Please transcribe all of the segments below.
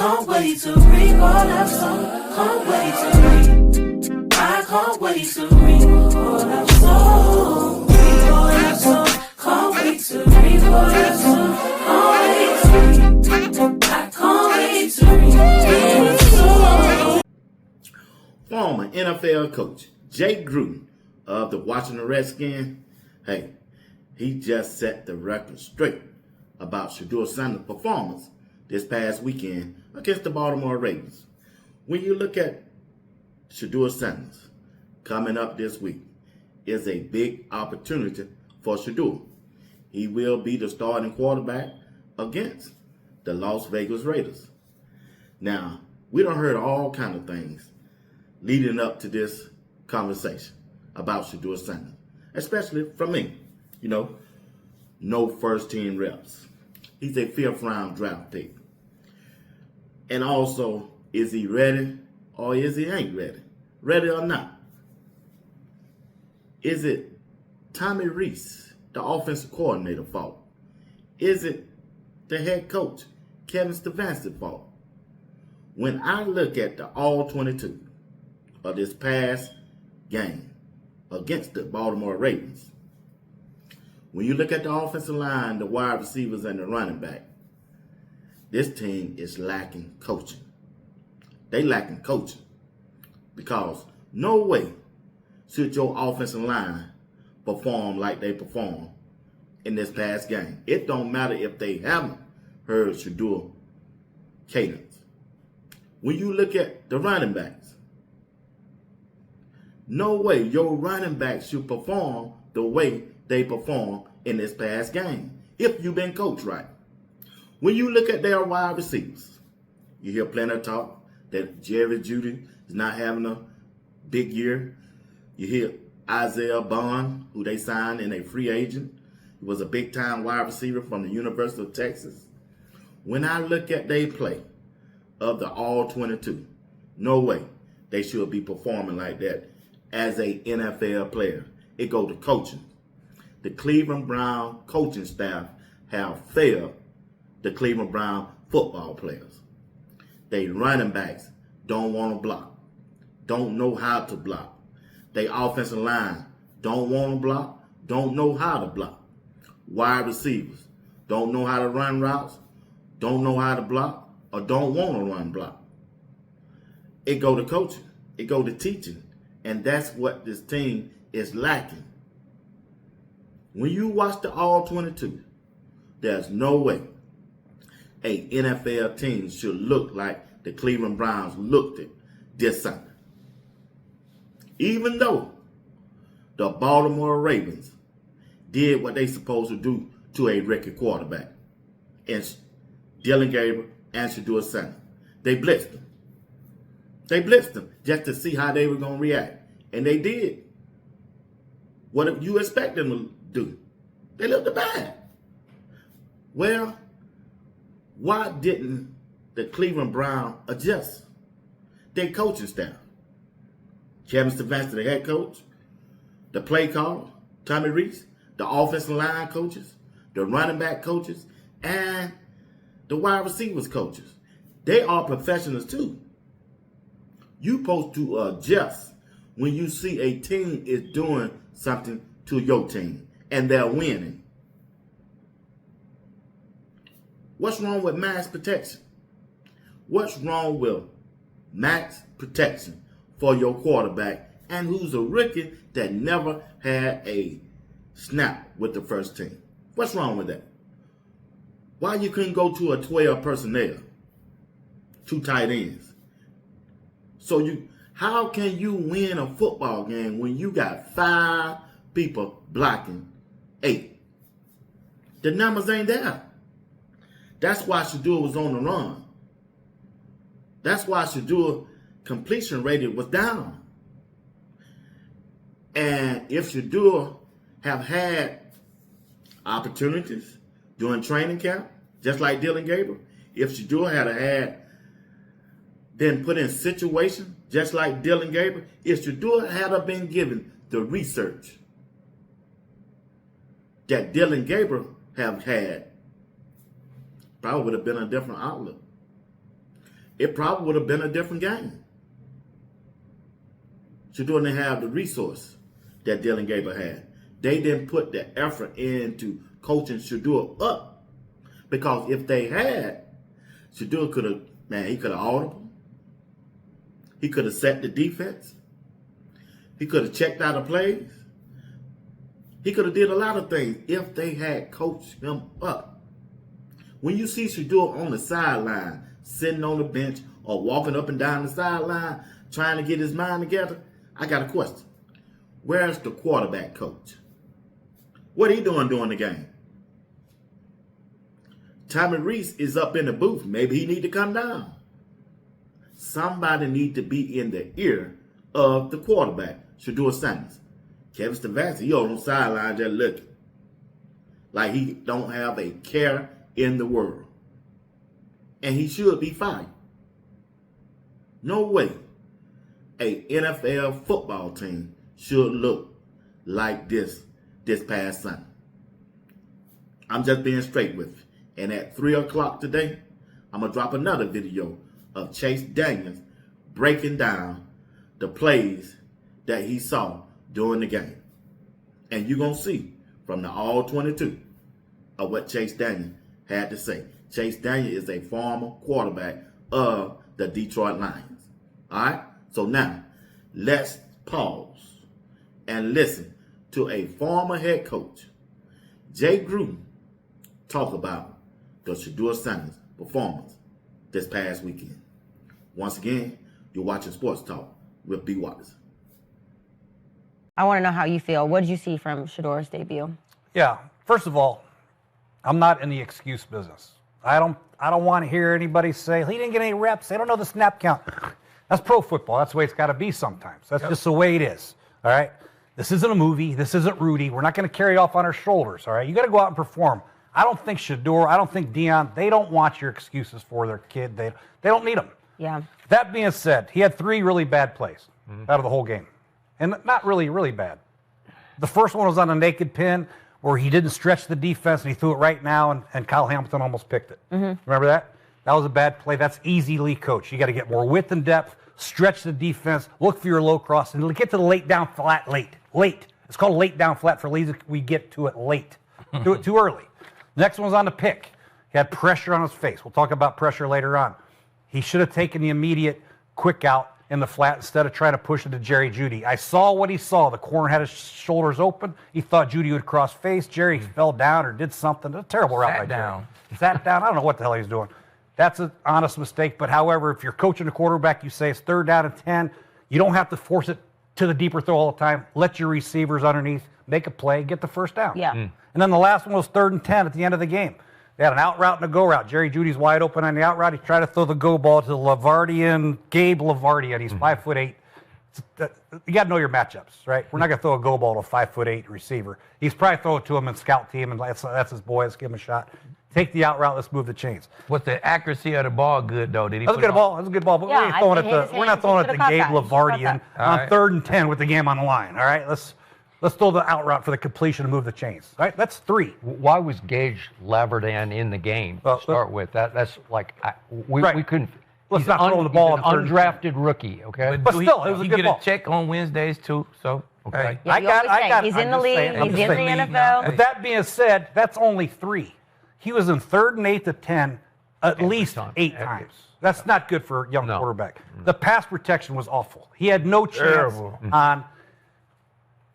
can't wait to read all that song. Can't wait to read. I can't wait to read all that song. Read all that song. Can't wait to read all that song. Can't wait to read. I can't wait to read all that song. Former NFL coach Jay Gruden of the Washington Redskins, he just set the record straight about Shedeur Sanders' performance this past weekend against the Baltimore Ravens. When you look at Shedeur Sanders coming up this week, is a big opportunity for Shedeur. He will be the starting quarterback against the Las Vegas Raiders. Now, we done heard all kind of things leading up to this conversation about Shedeur Sanders, especially from me. No first team reps. He's a 5th round draft pick. And also, is he ready or is he ain't ready? Ready or not? Is it Tommy Rees, the offensive coordinator, fault? Is it the head coach, Kevin Stefanski's fault? When I look at the all 22 of this past game against the Baltimore Ravens, when you look at the offensive line, the wide receivers, and the running back, this team is lacking coaching. They lacking coaching because no way should your offensive line perform like they performed in this past game. It don't matter if they haven't heard Shedeur cadence. When you look at the running backs, no way your running backs should perform the way they perform in this past game if you've been coached right. When you look at their wide receivers, you hear plenty of talk that Jerry Jeudy is not having a big year. You hear Isaiah Bond, who they signed in a free agent. He was a big-time wide receiver from the University of Texas. When I look at their play of the all 22, no way they should be performing like that as a NFL player. It go to coaching. The Cleveland Brown coaching staff have failed the Cleveland Brown football players. They running backs don't want to block, don't know how to block. They offensive line don't want to block, don't know how to block. Wide receivers don't know how to run routes, don't know how to block, or don't want to run block. It go to coaching, it go to teaching, and that's what this team is lacking. When you watch the all 22, there's no way a NFL team should look like the Cleveland Browns looked it this Sunday. Even though the Baltimore Ravens did what they supposed to do to a rookie quarterback, and Dillon Gabriel and Shedeur Sanders, they blitzed them. They blitzed them just to see how they were going to react. And they did what you expect them to do. They looked bad. Well, why didn't the Cleveland Browns adjust their coaching staff? Kevin Stefanski, the head coach, the play caller, Tommy Rees, the offensive line coaches, the running back coaches, and the wide receivers coaches. They are professionals too. You're supposed to adjust when you see a team is doing something to your team and they're winning. What's wrong with max protection? What's wrong with max protection for your quarterback and who's a rookie that never had a snap with the first team? What's wrong with that? Why you couldn't go to a 12 personnel, 2 tight ends? How can you win a football game when you got 5 people blocking 8? The numbers ain't there. That's why Shedeur was on the run. That's why Shedeur completion rate was down. And if Shedeur have had opportunities during training camp, just like Dillon Gabriel, if Shedeur had been put in situations just like Dillon Gabriel, if Shedeur had been given the research that Dillon Gabriel have had, probably would have been a different outlook. it probably would have been a different game. Shedeur didn't have the resource that Dylan Gabriel had. They didn't put the effort into coaching Shedeur up, because if they had, Shedeur could have, he could have audible. He could have set the defense. He could have checked out the plays. He could have did a lot of things if they had coached him up. When you see Shedeur on the sideline, sitting on the bench or walking up and down the sideline, trying to get his mind together, I got a question. Where's the quarterback coach? What are he doing during the game? Tommy Reese is up in the booth. Maybe he need to come down. Somebody need to be in the ear of the quarterback, Shedeur Sanders. Kevin Stefanski, he on the sideline just looking like he don't have a care in the world. And he should be fired. No way a NFL football team should look like this past Sunday. I'm just being straight with you. And at 3 o'clock today, I'm going to drop another video of Chase Daniels breaking down the plays that he saw during the game. And you're going to see from the all 22 of what Chase Daniels had to say. Chase Daniels is a former quarterback of the Detroit Lions. All right? So now, let's pause and listen to a former head coach, Jay Gruden, talk about the Shedeur Sanders performance this past weekend. Once again, you're watching Sports Talk with B. Waters. I want to know how you feel. What did you see from Shedeur's debut? Yeah, first of all, I'm not in the excuse business. I don't want to hear anybody say, he didn't get any reps. They don't know the snap count. That's pro football. That's the way it's got to be sometimes. That's just the way it is, all right? This isn't a movie. This isn't Rudy. We're not going to carry it off on our shoulders, all right? You got to go out and perform. I don't think Shedeur, I don't think Dion, they don't want your excuses for their kid. They don't need them. Yeah. That being said, he had 3 really bad plays out of the whole game. And not really, really bad. The first one was on a naked pin where he didn't stretch the defense and he threw it right now and Kyle Hamilton almost picked it. Remember that? That was a bad play. That's easily coached. You got to get more width and depth, stretch the defense, look for your low cross, and get to the late down flat late. It's called late down flat for lazy. We get to it late. Do it too early. Next one was on the pick. He had pressure on his face. We'll talk about pressure later on. He should have taken the immediate quick out in the flat instead of trying to push it to Jerry Jeudy. I saw what he saw. The corner had his shoulders open. He thought Jeudy would cross face. Jerry fell down or did something. A terrible route by Jerry. Sat down. I don't know what the hell he was doing. That's an honest mistake. But however, if you're coaching a quarterback, you say it's 3rd down and 10. You don't have to force it to the deeper throw all the time. Let your receivers underneath make a play, get the first down. Yeah. And then the last one was 3rd and 10 at the end of the game. They had an out route and a go route. Jerry Judy's wide open on the out route. He tried to throw the go ball to the Gabe Lavardian. He's 5'8". You got to know your matchups, right? We're not going to throw a go ball to a 5'8" receiver. He's probably throw it to him in scout team, and that's his boy. Let's give him a shot. Take the out route. Let's move the chains. Was the accuracy of the ball good, though? Did he? That was a good ball. That was a good ball. But Yeah, we're not throwing it to Gabe Lavardian on 3rd and 10 with the game on the line. All right, let's throw the out route for the completion and move the chains. All right, that's 3. Why was Gage Lavardian in the game to start with? That's like we couldn't. Let's not throw the ball. He's an undrafted rookie, okay? But still, it was a good ball. He get a check on Wednesdays too, so okay. Yeah, I got. He's in the league. He's in the NFL. But that being said, that's only 3. He was in 3rd and 8 to 10 at least 8 times. That's not good for a young quarterback. The pass protection was awful. He had no chance on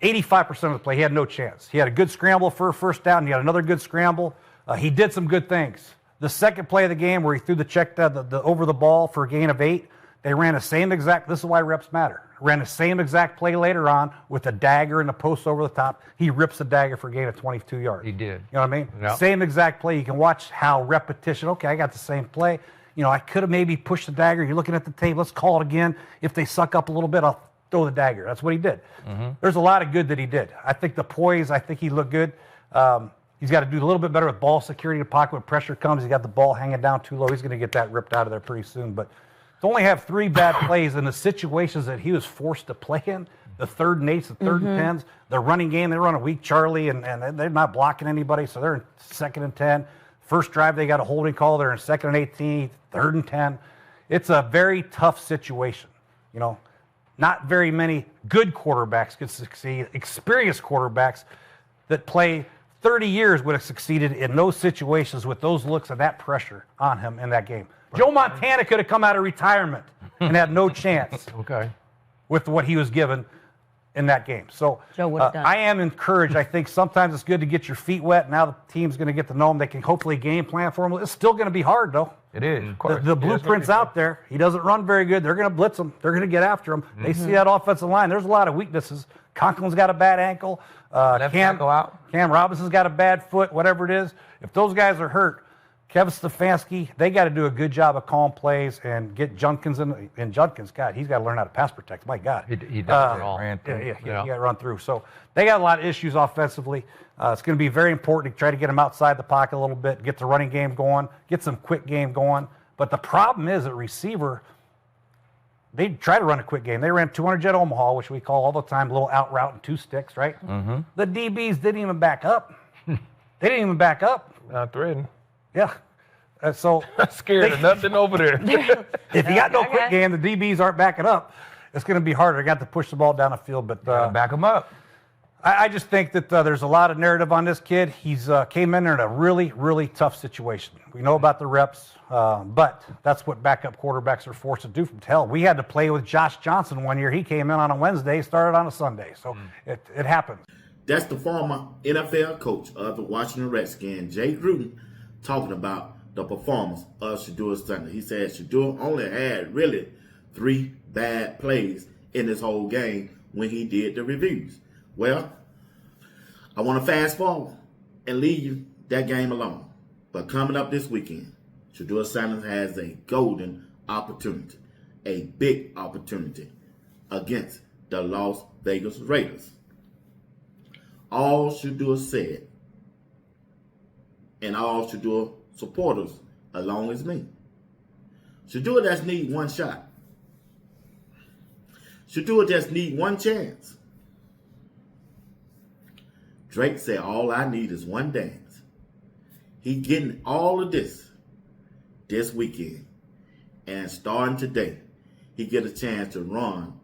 85% of the play. He had no chance. He had a good scramble for a first down. He had another good scramble. He did some good things. The second play of the game where he threw the check down, the over the ball for a gain of 8, they ran the same exact, this is why reps matter. Ran the same exact play later on with a dagger and a post over the top. He rips the dagger for a gain of 22 yards. He did. You know what I mean? Yep. Same exact play. You can watch how repetition, okay, I got the same play. You know, I could have maybe pushed the dagger. You're looking at the tape. Let's call it again. If they suck up a little bit, I'll throw the dagger. That's what he did. There's a lot of good that he did. I think the poise, I think he looked good. He's got to do a little bit better with ball security in the pocket when pressure comes. He's got the ball hanging down too low. He's going to get that ripped out of there pretty soon. But to only have 3 bad plays in the situations that he was forced to play in, the 3rd and 8s, the 3rd and 10s, the running game, they run a weak Charlie, and they're not blocking anybody, so they're in 2nd and 10. First drive, they got a holding call. They're in 2nd and 18, 3rd and 10. it's a very tough situation. You know, not very many good quarterbacks could succeed. Experienced quarterbacks that play 30 years would have succeeded in those situations with those looks and that pressure on him in that game. Joe Montana could have come out of retirement and had no chance Okay. with what he was given in that game. So Joe would have done. I am encouraged. I think sometimes it's good to get your feet wet. Now the team's going to get to know him. They can hopefully game plan for him. It's still going to be hard, though. It is, of course. The blueprint's out there. He doesn't run very good. They're going to blitz him. They're going to get after him. They see that offensive line. There's a lot of weaknesses. Conklin's got a bad ankle. Left tackle out. Cam Robinson's got a bad foot, whatever it is. If those guys are hurt, Kevin Stefanski, they got to do a good job of calling plays and get Junkins in. And Junkins, God, he's got to learn how to pass protect. My God. He does it all. Ran through. Yeah, he got to run through. So they got a lot of issues offensively. It's going to be very important to try to get them outside the pocket a little bit, get the running game going, get some quick game going. But the problem is at receiver, they try to run a quick game. They ran 200 jet Omaha, which we call all the time a little out route and 2 sticks, right? Mm-hmm. The DBs didn't even back up. They didn't even back up. Not threatening. Yeah. So Not scared of nothing over there. if you got no quick game, the DBs aren't backing up. It's going to be harder. They got to push the ball down the field. But Back them up. I just think that there's a lot of narrative on this kid. He's came in there in a really, really tough situation. We know about the reps, but that's what backup quarterbacks are forced to do from hell. We had to play with Josh Johnson one year. He came in on a Wednesday, started on a Sunday. So it happens. That's the former NFL coach of the Washington Redskins, Jay Gruden, talking about the performance of Shedeur Sunday. He said Shedeur only had really 3 bad plays in this whole game when he did the reviews. Well, I want to fast forward and leave that game alone. But coming up this weekend, Shedeur Sanders has a golden opportunity, a big opportunity against the Las Vegas Raiders. All Shedeur said, and all Shedeur supporters along as me, Shedeur just need one shot. Shedeur just need one chance. Drake said, all I need is one dance. He getting all of this weekend. And starting today, he get a chance to run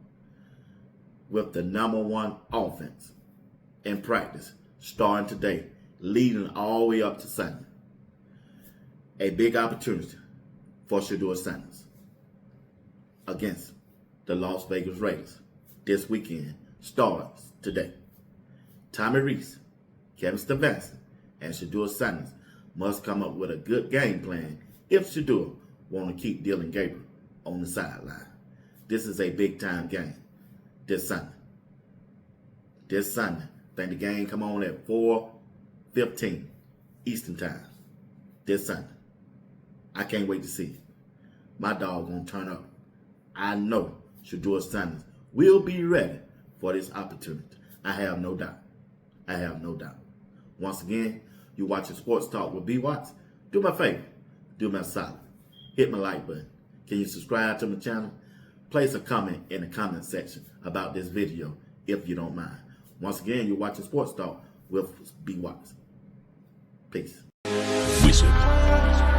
with the #1 offense in practice. Starting today, leading all the way up to Sunday. A big opportunity for Shedeur Sanders against the Las Vegas Raiders this weekend starts today. Tommy Reese, Kevin Stefanski, and Shedeur Sanders must come up with a good game plan if Shedeur want to keep Dylan Gabriel on the sideline. This is a big-time game this Sunday. This Sunday. I think the game come on at 4:15 Eastern Time this Sunday. I can't wait to see it. My dog gonna turn up. I know Shedeur Sanders will be ready for this opportunity. I have no doubt. I have no doubt. Once again, you watching Sports Talk with B. Watts. Do me a favor. Do me a solid. Hit my like button. Can you subscribe to my channel? Place a comment in the comment section about this video if you don't mind. Once again, you're watching Sports Talk with B. Watts. Peace. Wizard.